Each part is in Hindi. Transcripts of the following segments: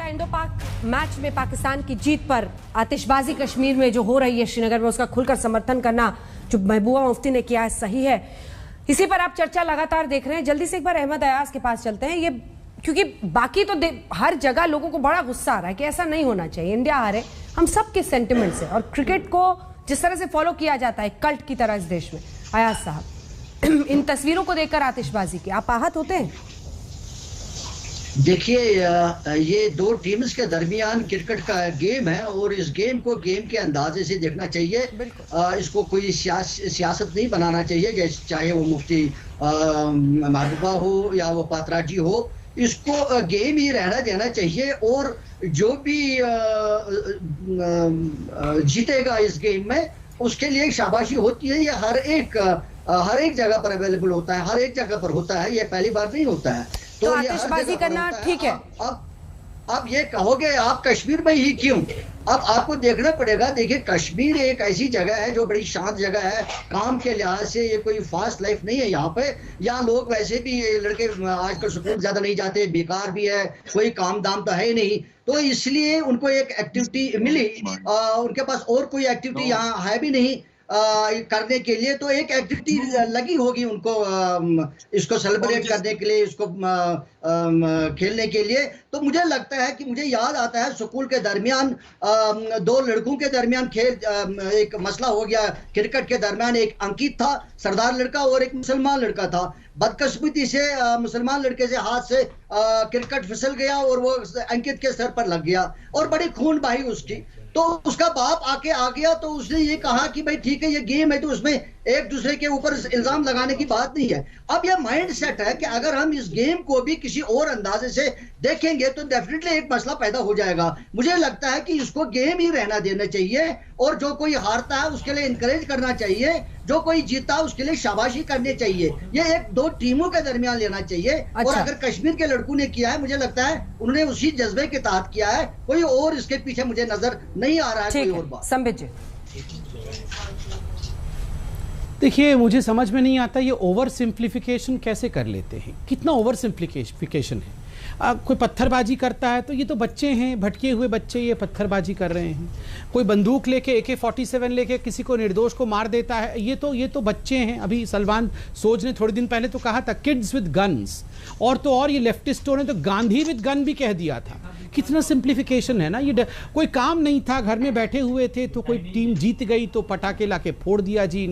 इंडो पाक मैच में पाकिस्तान की जीत पर आतिशबाजी कश्मीर में जो हो रही है श्रीनगर में, उसका खुलकर समर्थन करना जो महबूबा मुफ्ती ने किया है सही है। इसी पर आप चर्चा लगातार देख रहे हैं। जल्दी से एक बार अहमद अयाज के पास चलते हैं। ये क्योंकि बाकी तो हर जगह लोगों को बड़ा गुस्सा आ रहा है कि ऐसा नहीं होना चाहिए, इंडिया हारे, हम सबके सेंटिमेंट से, और क्रिकेट को जिस तरह से फॉलो किया जाता है कल्ट की तरह इस देश में। अयाज साहब, इन तस्वीरों को देखकर आतिशबाजी की आप आहत होते हैं? देखिए, ये दो टीम्स के दरमियान क्रिकेट का गेम है और इस गेम को गेम के अंदाजे से देखना चाहिए। इसको कोई सियासत नहीं बनाना चाहिए, चाहे वो मुफ्ती महबूबा हो या वो पात्रा जी हो। इसको गेम ही रहना देना चाहिए और जो भी जीतेगा इस गेम में उसके लिए शाबाशी होती है। ये हर एक जगह पर अवेलेबल होता है, हर एक जगह पर होता है, ये पहली बार नहीं होता है। तो आतिशबाजी करना ठीक है। अब ये कहोगे आप कश्मीर में ही क्यों? अब आपको देखना पड़ेगा। देखिए, कश्मीर एक ऐसी जगह है जो बड़ी शांत जगह है। काम के लिहाज से ये कोई फास्ट लाइफ नहीं है यहाँ पे। यहाँ लोग वैसे भी लड़के आजकल स्कूल ज्यादा नहीं जाते, बेकार भी है, कोई काम दाम तो है नहीं, तो इसलिए उनको एक एक्टिविटी मिली। उनके पास और कोई एक्टिविटी यहाँ है भी नहीं करने के लिए, तो एक एक्टिविटी लगी होगी उनको इसको सेलिब्रेट करने के लिए, इसको खेलने के लिए। तो मुझे लगता है कि मुझे याद आता है स्कूल के दरमियान दो लड़कों के दरमियान खेल, एक मसला हो गया क्रिकेट के दरमियान। एक अंकित था, सरदार लड़का, और एक मुसलमान लड़का था। बदकिस्मती से मुसलमान लड़के से हाथ से क्रिकेट फिसल गया और वो अंकित के सर पर लग गया और बड़ी खून बही उसकी। तो उसका बाप आके आ गया, तो उसने ये कहा कि भाई ठीक है, ये गेम है, तो उसमें एक दूसरे के ऊपर इल्जाम लगाने की बात नहीं है। अब ये माइंड सेट है कि अगर हम इस गेम को भी किसी और अंदाजे से देखेंगे तो डेफिनेटली एक मसला पैदा हो जाएगा। मुझे लगता है कि इसको गेम ही रहना देना चाहिए और जो कोई हारता है उसके लिए इंकरेज करना चाहिए, जो कोई जीता उसके लिए शाबाशी करनी चाहिए। ये एक दो टीमों के दरमियान लेना चाहिए। अच्छा। और अगर कश्मीर के लड़कों ने किया है, मुझे लगता है उन्होंने उसी जज्बे के तहत किया है, कोई और इसके पीछे मुझे नजर नहीं आ रहा है कोई और बात। संबित जी, देखिए, मुझे समझ में नहीं आता ये ओवर सिंप्लीफिकेशन कैसे कर लेते हैं। कितना ओवर सिंप्लीफिकेशन है। कोई पत्थरबाजी करता है तो ये तो बच्चे हैं, भटके हुए बच्चे, ये पत्थरबाजी कर रहे हैं। कोई बंदूक लेके AK-47 लेके किसी को निर्दोष को मार देता है, ये तो बच्चे हैं। अभी सलमान सोज ने थोड़े दिन पहले तो कहा था किड्स विद गन्स, और तो और ये लेफ्टिस्टों ने तो गांधी विद गन भी कह दिया था। कितना सिंप्लीफिकेशन है ना ये। कोई काम नहीं था, घर में बैठे हुए थे, तो कोई टीम जीत गई तो पटाखे लाके फोड़ दिया जी।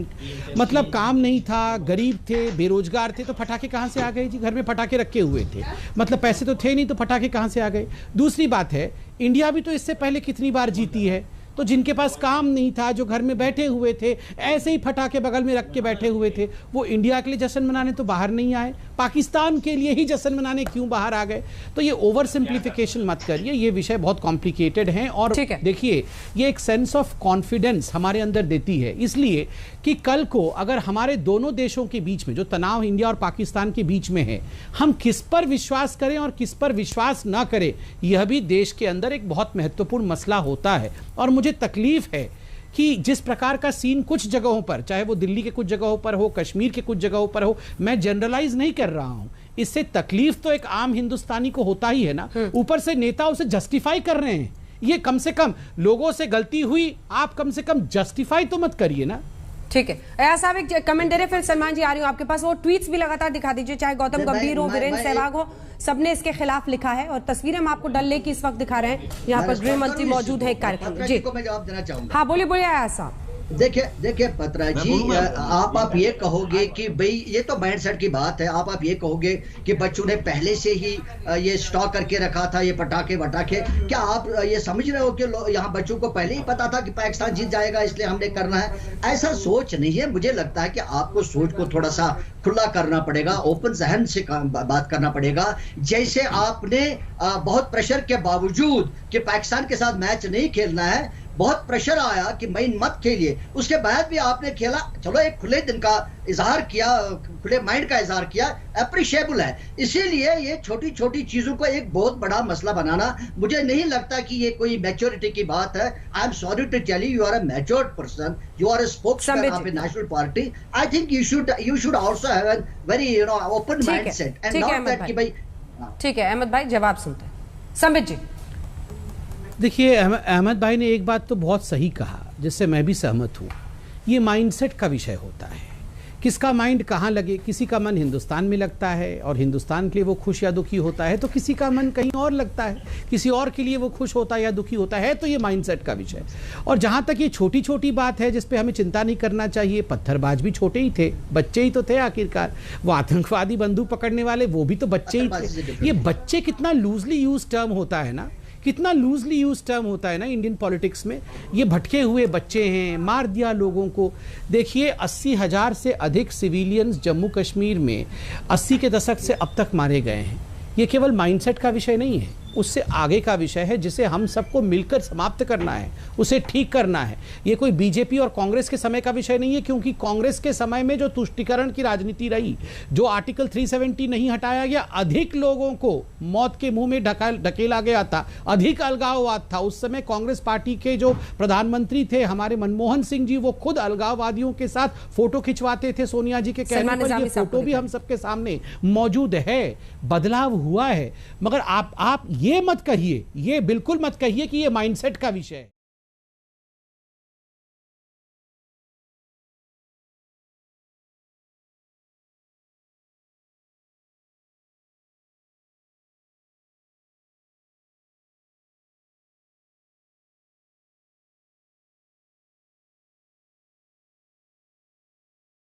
मतलब काम नहीं था, गरीब थे, बेरोजगार थे, तो पटाखे कहाँ से आ गए जी? घर में पटाखे रखे हुए थे, मतलब पैसे तो थे नहीं, तो पटाखे कहाँ से आ गए? दूसरी बात है, इंडिया भी तो इससे पहले कितनी बार जीती है। तो जिनके पास काम नहीं था, जो घर में बैठे हुए थे, ऐसे ही फटाके बगल में रख के बैठे हुए थे, वो इंडिया के लिए जश्न मनाने तो बाहर नहीं आए, पाकिस्तान के लिए ही जश्न मनाने क्यों बाहर आ गए? तो ये ओवर सिंप्लीफिकेशन मत करिए, ये विषय बहुत कॉम्प्लिकेटेड है। और देखिए, ये एक सेंस ऑफ कॉन्फिडेंस हमारे अंदर देती है, इसलिए कि कल को अगर हमारे दोनों देशों के बीच में जो तनाव इंडिया और पाकिस्तान के बीच में है, हम किस पर विश्वास करें और किस पर विश्वास ना करें, यह भी देश के अंदर एक बहुत महत्वपूर्ण मसला होता है। और मुझे तकलीफ है कि जिस प्रकार का सीन कुछ जगहों पर, चाहे वो दिल्ली के कुछ जगहों पर हो, कश्मीर के कुछ जगहों पर हो, मैं जनरलाइज नहीं कर रहा हूं, इससे तकलीफ तो एक आम हिंदुस्तानी को होता ही है ना। ऊपर से नेता उसे जस्टिफाई कर रहे हैं। ये कम से कम लोगों से गलती हुई, आप कम से कम जस्टिफाई तो मत करिए ना। ठीक है, अयाज साहब एक कमेंट दे रहे, फिर सलमान जी आ रही हूं आपके पास। वो ट्वीट्स भी लगातार दिखा दीजिए, चाहे गौतम गंभीर हो, वीरेंद्र सहवाग हो, सबने इसके खिलाफ लिखा है। और तस्वीरें हम आपको डल लेक की इस वक्त दिखा रहे हैं, यहाँ पर गृह मंत्री मौजूद है एक कार्यक्रम में। जी, मैं जवाब देना चाहूंगा। हाँ बोलिए अयाज साहब। देखिए पत्रा जी, आप ये कहोगे कि भाई ये तो माइंडसेट की बात है। आप ये कहोगे कि बच्चों ने पहले से ही ये स्टॉक करके रखा था, ये पटाखे वटाखे। क्या आप ये समझ रहे हो कि यहाँ बच्चों को पहले ही पता था कि पाकिस्तान जीत जाएगा, इसलिए हमने करना है? ऐसा सोच नहीं है। मुझे लगता है कि आपको सोच को थोड़ा सा खुला करना पड़ेगा, ओपन जहन से बात करना पड़ेगा। जैसे आपने बहुत प्रेशर के बावजूद कि पाकिस्तान के साथ मैच नहीं खेलना है, बहुत प्रेशर आया कि मैं मत खेलिए, उसके बाद भी आपने खेला। चलो, एक खुले दिन का इजहार किया, खुले माइंड का इजहार किया, अप्रिशिएबल है। इसीलिए ये छोटी छोटी चीजों को एक बहुत बड़ा मसला बनाना, मुझे नहीं लगता कि ये कोई मैच्योरिटी की बात है। I am sorry to tell you, are a matured person, you are a spokesman of a national party. I think you should also have a very open mindset and not that कि भाई। ठीक है अहमद भाई, जवाब सुनते हैं। संबित जी, देखिए अहमद भाई ने एक बात तो बहुत सही कहा, जिससे मैं भी सहमत हूँ। ये माइंडसेट का विषय होता है, किसका माइंड कहाँ लगे। किसी का मन हिंदुस्तान में लगता है और हिंदुस्तान के लिए वो खुश या दुखी होता है, तो किसी का मन कहीं और लगता है, किसी और के लिए वो खुश होता है या दुखी होता है। तो ये माइंडसेट का विषय। और जहाँ तक ये छोटी छोटी बात है जिस पे हमें चिंता नहीं करना चाहिए, पत्थरबाज भी छोटे ही थे, बच्चे ही तो थे आखिरकार। वो आतंकवादी बंदूक पकड़ने वाले वो भी तो बच्चे ही थे। ये बच्चे कितना लूजली यूज टर्म होता है ना, कितना लूजली यूज टर्म होता है ना इंडियन पॉलिटिक्स में। ये भटके हुए बच्चे हैं, मार दिया लोगों को। देखिए 80,000 से अधिक सिविलियंस जम्मू कश्मीर में 80 के दशक से अब तक मारे गए हैं। ये केवल माइंडसेट का विषय नहीं है, उससे आगे का विषय है जिसे हम सबको मिलकर समाप्त करना है, उसे ठीक करना है। ये कोई बीजेपी और कांग्रेस के समय का विषय नहीं है, क्योंकि कांग्रेस के समय में जो तुष्टीकरण की राजनीति रही, जो आर्टिकल 370 नहीं हटाया गया, अधिक लोगों को मौत के मुंह में ढकेला गया था, अधिक अलगाववाद था। उस समय कांग्रेस पार्टी के जो प्रधानमंत्री थे हमारे मनमोहन सिंह जी, वो खुद अलगाववादियों के साथ फोटो खिंचवाते थे सोनिया जी के कहने पर। ये फोटो भी हम सबके सामने मौजूद है। बदलाव हुआ है, मगर आप ये मत कहिए, ये बिल्कुल मत कहिए कि ये माइंडसेट का विषय है।